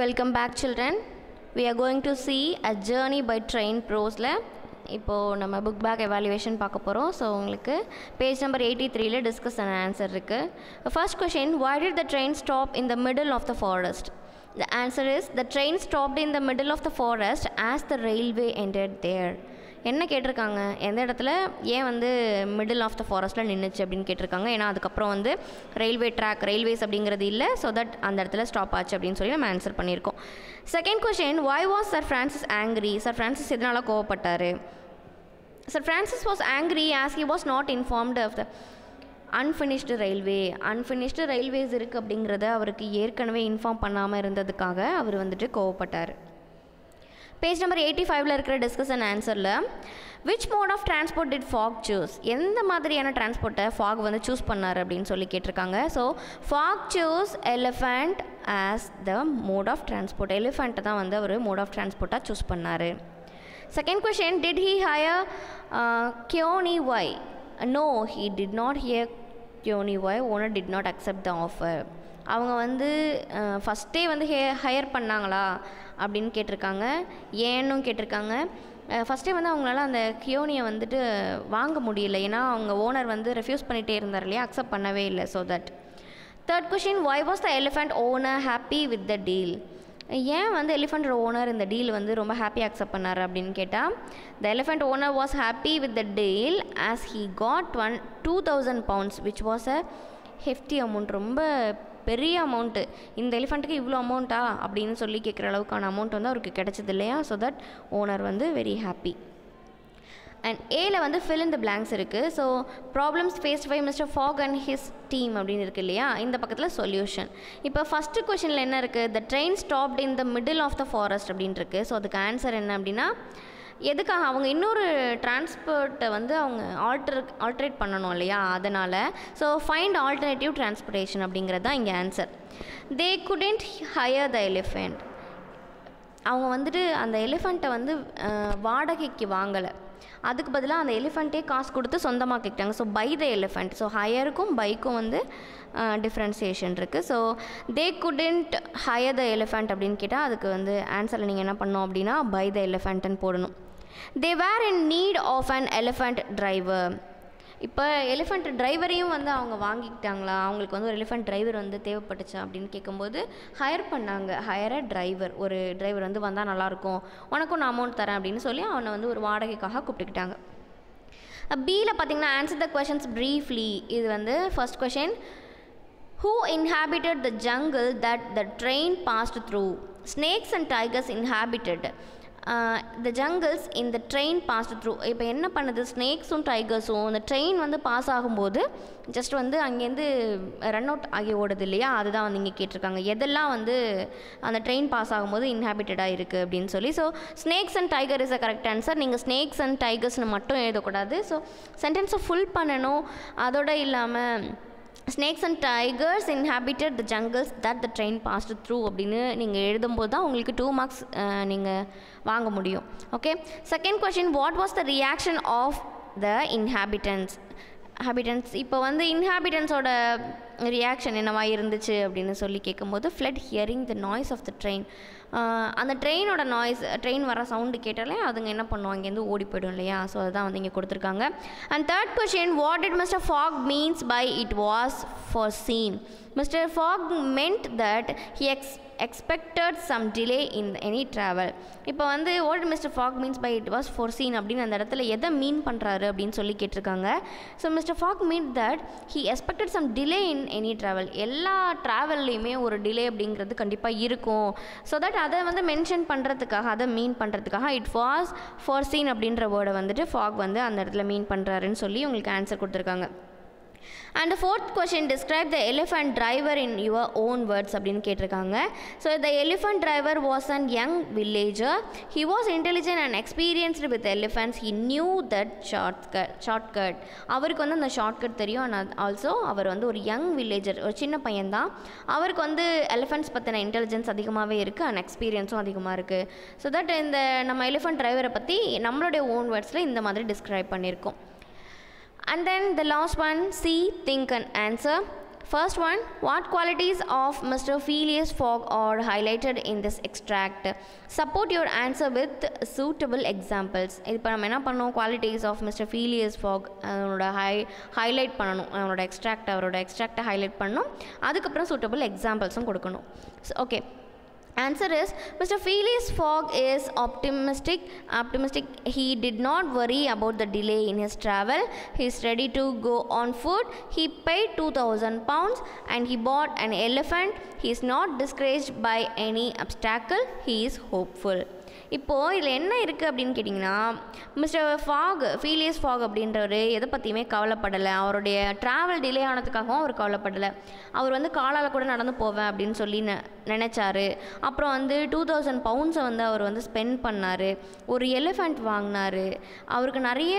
Welcome back children. We are going to see a journey by train prose-ல இப்போ நம்ம book back evaluation பார்க்க போகிறோம். So உங்களுக்கு page number 83ல discuss and answer இருக்கு. First question, why did the train stop in the middle of the forest? The answer is, the train stopped in the middle of the forest as the railway ended there. என்ன கேட்டிருக்காங்க, எந்த இடத்துல ஏன் வந்து middle of த ஃபாரஸ்ட்டில் நின்றுச்சு அப்படின்னு கேட்டிருக்காங்க. ஏன்னா அதுக்கப்புறம் வந்து ரயில்வேஸ் அப்படிங்கிறது இல்லை, ஸோ தட் அந்த இடத்துல ஸ்டாப் ஆச்சு அப்படின்னு சொல்லி நம்ம ஆன்சர் பண்ணியிருக்கோம். Second question, why was Sir Francis angry? Sir Francis எதனால் கோவப்பட்டார்? Sir Francis was angry as he was not informed of the unfinished railways இருக்குது அப்படிங்கிறத அவருக்கு ஏற்கனவே இன்ஃபார்ம் பண்ணாமல் இருந்ததுக்காக அவர் வந்துட்டு கோவப்பட்டார். பேஜ் நம்பர் 85ல் இருக்கிற டிஸ்கஸ் அண்ட் ஆன்சரில் which mode of transport did Fogg choose? எந்த மாதிரியான டிரான்ஸ்போர்ட்டை ஃபாக் வந்து சூஸ் பண்ணார் அப்படின்னு சொல்லி கேட்டிருக்காங்க. So Fogg choose elephant as the mode of transport. எலிஃபண்ட்டை தான் வந்து அவர் மோட் ஆஃப் டிரான்ஸ்போர்ட்டாக சூஸ் பண்ணார். Second question, did he hire Kiouni why? No, he did not hire Kiouni why. Owner did not accept the offer. அவங்க வந்து ஃபஸ்ட்டே வந்து ஹையர் பண்ணாங்களா அப்படின்னு கேட்டிருக்காங்க. ஏன்னும் கேட்டிருக்காங்க. ஃபஸ்ட்டே வந்து அவங்களால அந்த கியோனியை வந்துட்டு வாங்க முடியல, ஏன்னா அவங்க ஓனர் வந்து ரெஃப்யூஸ் பண்ணிகிட்டே இருந்தார் இல்லையா, அக்செப்ட் பண்ணவே இல்லை. So that. Third question, why was the elephant owner happy with the deal? ஏன் வந்து எலிஃபண்ட் ஓனர் இந்த டீல் வந்து ரொம்ப ஹாப்பியாக அக்செப்ட் பண்ணார் அப்படின்னு கேட்டால், த elephant owner was happy with the deal as he got 2000 pounds which was a hefty amount. ரொம்ப பெரிய அமௌண்ட்டு. இந்த எலிஃபண்ட்டுக்கு இவ்வளோ அமௌண்ட்டா அப்படின்னு சொல்லி கேட்குற அளவுக்கான அமௌண்ட் வந்து அவருக்கு கிடச்சது இல்லையா. ஸோ தட் ஓனர் வந்து வெரி ஹாப்பி. அண்ட் ஏல வந்து ஃபில் இன் த பிளாங்க்ஸ் இருக்குது. So problems faced by mister Fogg and his team அப்படின்னு இருக்குது இல்லையா, இந்த பக்கத்தில் சொல்யூஷன். இப்போ ஃபஸ்ட்டு கொஷனில் என்ன இருக்குது, the train stopped in the middle of the forest அப்படின்னு இருக்குது. ஸோ அதுக்கு ஆன்சர் என்ன அப்படின்னா, எதுக்காக அவங்க இன்னொரு டிரான்ஸ்போர்ட்டை வந்து அவங்க ஆல்ட்ரேட் பண்ணணும் இல்லையா, அதனால். ஸோ ஃபைண்ட் ஆல்டர்னேட்டிவ் டிரான்ஸ்போர்ட்டேஷன் அப்படிங்கிறது தான் இங்கே ஆன்சர். தே குடென்ட் ஹையர் த எலிஃபெண்ட். அவங்க வந்துட்டு அந்த எலிஃபண்ட்டை வந்து வாடகைக்கு வாங்கலை, அதுக்கு பதிலாக அந்த எலிஃபண்ட்டே காசு கொடுத்து சொந்தமாக்கிட்டாங்க. So buy the elephant. So ஹையருக்கும் பைக்கும் வந்து டிஃப்ரென்சியேஷன் இருக்குது. So they couldn't hire the elephant அப்படின்னு கேட்டால் அதுக்கு வந்து ஆன்சரில் நீங்கள் என்ன பண்ணணும் அப்படின்னா பை த எலிஃபண்ட்டுன்னு போடணும். They were in need of an elephant driver. இப்போ எலிஃபண்ட் டிரைவரையும் வந்து அவங்க வாங்கிக்கிட்டாங்களா, அவங்களுக்கு வந்து ஒரு எலிஃபண்ட் டிரைவர் வந்து தேவைப்பட்டுச்சா அப்படின்னு கேட்கும்போது ஹையர் பண்ணாங்க. ஹையர் டிரைவர், ஒரு டிரைவர் வந்து வந்தால் நல்லாயிருக்கும், உனக்கும் நான் அமௌண்ட் தரேன் அப்படின்னு சொல்லி அவனை வந்து ஒரு வாடகைக்காக கூப்பிட்டுக்கிட்டாங்க. பியில் பார்த்தீங்கன்னா ஆன்சர் த கொஷன்ஸ் ப்ரீஃப்லி. இது வந்து first question, who inhabited the jungle that the train passed through? Snakes and tigers inhabited the jungles in the train passed through. இப்போ என்ன பண்ணுது, ஸ்னேக்ஸும் டைகர்ஸும் அந்த ட்ரெயின் வந்து பாஸ் ஆகும்போது ஜஸ்ட் வந்து அங்கேருந்து ரன் அவுட் ஆகி ஓடுது இல்லையா, அதுதான் வந்து இங்கே கேட்டிருக்காங்க. எதெல்லாம் வந்து அந்த ட்ரெயின் பாஸ் ஆகும்போது இன்ஹாபிட்டடாக இருக்குது அப்படின்னு சொல்லி. So snakes and tiger is a correct answer. நீங்கள் ஸ்னேக்ஸ் அண்ட் டைகர்ஸ்னு மட்டும் எழுதக்கூடாது. ஸோ சென்டென்ஸை ஃபுல் பண்ணணும். அதோட இல்லாமல் snakes and tigers inhabited the jungles that the train passed through அப்படின்னு நீங்கள் எழுதும்போது தான் உங்களுக்கு 2 marks நீங்கள் வாங்க முடியும். Okay. Second question, what was the reaction of the inhabitants? இப்போ வந்து இன்ஹாபிட்டன்ஸோட ரியாக்ஷன் என்னவா இருந்துச்சு அப்படின்னு சொல்லி கேட்கும்போது, fled hearing the noise of the train. அந்த ட்ரெயினோட நாய்ஸ், ட்ரெயின் வர சவுண்டு கேட்டாலே அதுங்க என்ன பண்ணுவோம், அங்கேருந்து ஓடி போய்டும் இல்லையா. ஸோ அதுதான் வந்து இங்கே கொடுத்துருக்காங்க. And third question, what did mister Fogg means by it was foreseen? Mister Fogg meant that he expected some delay in any travel. இப்போ வந்து what Mr. Fogg means by it was foreseen அப்படின்னு அந்த இடத்துல எதை மீன் பண்ணுறாரு அப்படின்னு சொல்லி கேட்டிருக்காங்க. So mister Fogg mean that he expected some delay in any travel. எல்லா ட்ராவல்லையுமே ஒரு டிலே அப்படிங்கிறது கண்டிப்பாக இருக்கும். ஸோ தட் அதை வந்து மென்ஷன் பண்ணுறதுக்காக, அதை மீன் பண்ணுறதுக்காக இட் வாஸ் foreseen அப்படின்ற வேர்டை வந்துட்டு ஃபாக் வந்து அந்த இடத்துல மீன் பண்ணுறாருன்னு சொல்லி உங்களுக்கு ஆன்சர் கொடுத்துருக்காங்க. And the fourth question, describe the elephant driver in your own words அப்படின்னு கேட்டிருக்காங்க. So the elephant driver was a young villager. He was intelligent and experienced with elephants. He knew that shortcut. அவருக்கு வந்து அந்த shortcut தெரியும். And also அவர் வந்து ஒரு young villager, ஒரு சின்ன பையன்தான். அவருக்கு வந்து எலிஃபண்ட்ஸ் பற்றின இன்டெலிஜென்ஸ் அதிகமாகவே இருக்குது அண்ட் எக்ஸ்பீரியன்ஸும் அதிகமாக இருக்குது. ஸோ தட் இந்த நம்ம எலிஃபண்ட் டிரைவரை பற்றி நம்மளுடைய ஓன் வேர்ட்ஸில் இந்த மாதிரி டிஸ்கிரைப் பண்ணியிருக்கோம். And then the last one, see, think and answer. First one, what qualities of Mr. Phileas Fogg are highlighted in this extract? Support your answer with suitable examples. இப்போ நம்ம என்ன பண்ணோம், qualities of Mr. Phileas Fogg அவரோட highlight பண்ணணும், அவரோட எக்ஸ்ட்ராக்டை highlight பண்ணணும், அதுக்கப்புறம் suitable எக்ஸாம்பிள்ஸும் கொடுக்கணும். Okay, answer is Mr. Phileas Fogg is optimistic. He did not worry about the delay in his travel. He is ready to go on foot. He paid 2,000 pounds and he bought an elephant. He is not discouraged by any obstacle. He is hopeful. இப்போது இதில் என்ன இருக்குது அப்படின்னு கேட்டிங்கன்னா, mister ஃபீலியஸ் fog அப்படின்றவர் எதை பற்றியுமே கவலைப்படலை. அவருடைய ட்ராவல் டிலே ஆனதுக்காகவும் அவர் கவலைப்படலை. அவர் வந்து காலால் கூட நடந்து போவேன் அப்படின்னு சொல்லி நினச்சாரு. அப்புறம் வந்து 2,000 பவுண்ட்ஸை வந்து அவர் வந்து ஸ்பெண்ட் பண்ணார். ஒரு எலிஃபண்ட் வாங்கினார். அவருக்கு நிறைய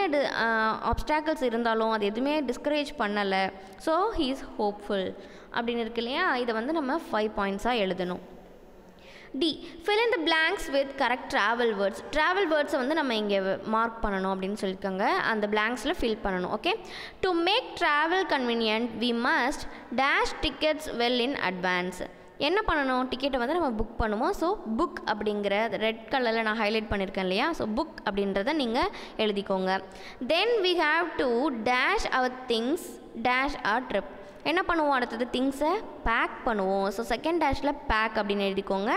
ஆப்ஸ்டாக்கிள்ஸ் இருந்தாலும் அது எதுவுமே டிஸ்கரேஜ் பண்ணலை. ஸோ ஹீ இஸ் ஹோப்ஃபுல் அப்படின்னு இருக்கு இல்லையா. இதை வந்து நம்ம 5 பாயிண்ட்ஸாக எழுதணும். D. Fill in the blanks with correct travel words. Travel words வந்து நம்ம இங்கே மார்க் பண்ணணும் அப்படின்னு சொல்லியிருக்காங்க. அந்த blanksல fill பண்ணணும். Okay, to make travel convenient we must dash tickets well in advance. என்ன பண்ணணும், டிக்கெட்டை வந்து நம்ம புக் பண்ணுவோம். ஸோ புக் அப்படிங்கிற ரெட் கலரில் நான் ஹைலைட் பண்ணியிருக்கேன் இல்லையா. ஸோ புக் அப்படின்றத நீங்கள் எழுதிக்கோங்க. தென் we have to dash our things dash our trip. என்ன பண்ணுவோம், அடுத்தது திங்ஸை பேக் பண்ணுவோம். ஸோ செகண்ட் டேஷில் பேக் அப்படின்னு எழுதிக்கோங்க.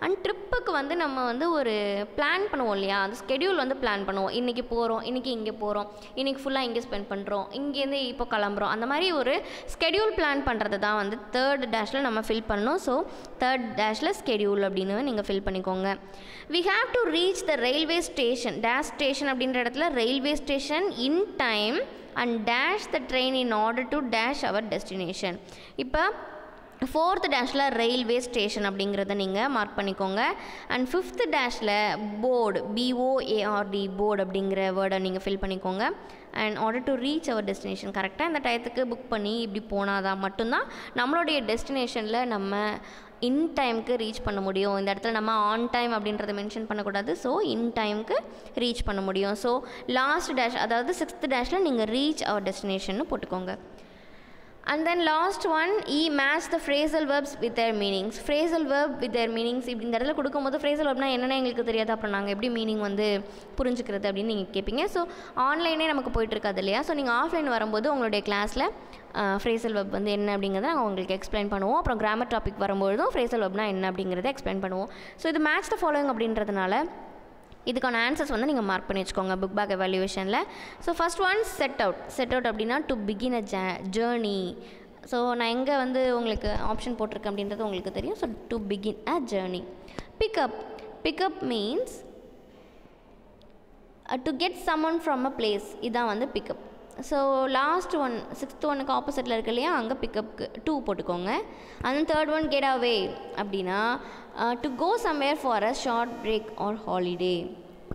அண்ட் ட்ரிப்புக்கு வந்து நம்ம வந்து ஒரு பிளான் பண்ணுவோம் இல்லையா, அந்த ஸ்கெடியூல் வந்து பிளான் பண்ணுவோம். இன்றைக்கி போகிறோம், இன்றைக்கி இங்கே போகிறோம், இன்றைக்கி ஃபுல்லாக இங்கே ஸ்பெண்ட் பண்ணுறோம், இங்கேருந்து இப்போ கிளம்புறோம். அந்த மாதிரி ஒரு ஸ்கெடியூல் பிளான் பண்ணுறது தான் வந்து தேர்ட் டேஷில் நம்ம ஃபில் பண்ணணும். ஸோ தேர்ட் டேஷில் ஸ்கெடியூல் அப்படின்னு நீங்கள் ஃபில் பண்ணிக்கோங்க. we have to reach the railway station dash station அப்படின்ற இடத்துல railway station in time and dash the train in order to dash our destination. இப்போ ஃபோர்த் டேஷில் ரயில்வே ஸ்டேஷன் அப்படிங்கிறத நீங்கள் மார்க் பண்ணிக்கோங்க. அண்ட் ஃபிஃப்த் டேஷில் போர்டு BOARD போர்டு அப்படிங்கிற வேர்டை நீங்கள் ஃபில் பண்ணிக்கோங்க. And order to reach our destination, கரெக்டாக இந்த டயத்துக்கு புக் பண்ணி இப்படி போனால் தான் மட்டும்தான் நம்மளுடைய டெஸ்டினேஷனில் நம்ம இன் டைமுக்கு ரீச் பண்ண முடியும். இந்த இடத்துல நம்ம ஆன் டைம் அப்படின்றத மென்ஷன் பண்ணக்கூடாது. ஸோ இன் டைமுக்கு ரீச் பண்ண முடியும். ஸோ லாஸ்ட் டேஷ், அதாவது சிக்ஸ்த் டேஷில் நீங்கள் ரீச் அவர் டெஸ்டினேஷன்னு போட்டுக்கோங்க. And then last one, match the phrasal verbs with their meanings. Phrasal verb with their meanings இப்படி இந்த இடத்துல கொடுக்கும்போது phrasal verbனா என்னென்ன எங்களுக்கு தெரியாது, அப்புறம் நாங்கள் எப்படி மீனிங் வந்து புரிஞ்சுக்கிறது அப்படின்னு நீங்கள் கேட்பீங்க. ஸோ ஆன்லைனே நமக்கு போயிட்டு இருக்காது இல்லையா. ஸோ நீங்கள் ஆஃப்லைன் வரும்போது உங்களுடைய கிளாஸில் ஃப்ரேசல் வெப் வந்து என்ன அப்படிங்கிறத நாங்கள் உங்களுக்கு எக்ஸ்பிளைன் பண்ணுவோம். அப்புறம் கிராமர் டாபிக் வரும்போதும் ஃப்ரேசல் வெப்னா என்ன அப்படிங்கிறத எக்ஸ்பிளைன் பண்ணுவோம். ஸோ இது மேட்ச் த ஃபாலோயிங் அப்படின்றதுனால இதுக்கான ஆன்சர்ஸ் வந்து நீங்கள் மார்க் பண்ணி வச்சுக்கோங்க புக் பேக் எவாலுவேஷனில். So first one set out அப்படின்னா to begin a journey. So நான் எங்கே வந்து உங்களுக்கு ஆப்ஷன் போட்டிருக்கேன் அப்படின்றது உங்களுக்கு தெரியும். So to begin a journey. Pickup means to get someone from a place, இதுதான் வந்து pickup. So last one sixth ஒனுக்கு ஆப்போசிட்டில் இருக்கு இல்லையா, அங்கே பிக்கப்புக்கு 2 போட்டுக்கோங்க. And third one get away அப்படின்னா to go somewhere for a short break or holiday.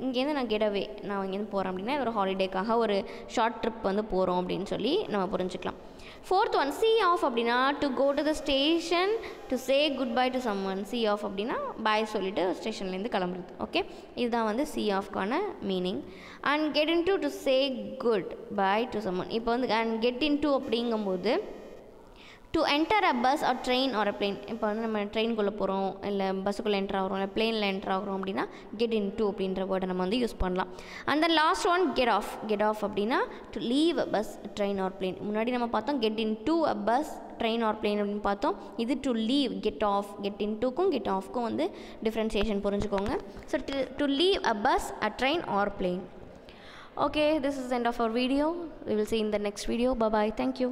இங்கேருந்து நான் கெட் அவே, நான் இங்கேருந்து போகிறேன் அப்படின்னா ஒரு ஹாலிடேக்காக ஒரு ஷார்ட் ட்ரிப் வந்து போகிறோம் அப்படின்னு சொல்லி நம்ம புரிஞ்சுக்கலாம். ஃபோர்த் ஒன் see off அப்படின்னா to go to the station to say good bye to someone. see off அப்படின்னா பாய் சொல்லிவிட்டு ஸ்டேஷன்லேருந்து கிளம்புறது. ஓகே, இதுதான் வந்து see offக்கான meaning. And get in to say good bye to someone. இப்போ வந்து அண்ட் கெட் இன் டு அப்படிங்கும்போது to enter a bus or train or a plane. இப்போ வந்து நம்ம ட்ரெயின்குள்ளே போகிறோம், இல்லை பஸ்ஸுக்குள்ளே என்டர் ஆகிறோம், இல்லை பிளேனில் என்டர் ஆகிறோம் அப்படின்னா கெட் இன் டு அப்படின்ற வேர்டை நம்ம வந்து யூஸ் பண்ணலாம். And then last one get off அப்படின்னா to leave a bus train or plane. முன்னாடி நம்ம பார்த்தோம் get in to a bus train or plane அப்படின்னு பார்த்தோம். இது to leave, get off, get in டுக்கும் கெட் ஆஃப்க்கும் வந்து டிஃப்ரென்சியேஷன் புரிஞ்சுக்கோங்க. So to leave a bus a train or plane. Okay, this is the end of our video. We will see in the next video. Bye bye. Thank you.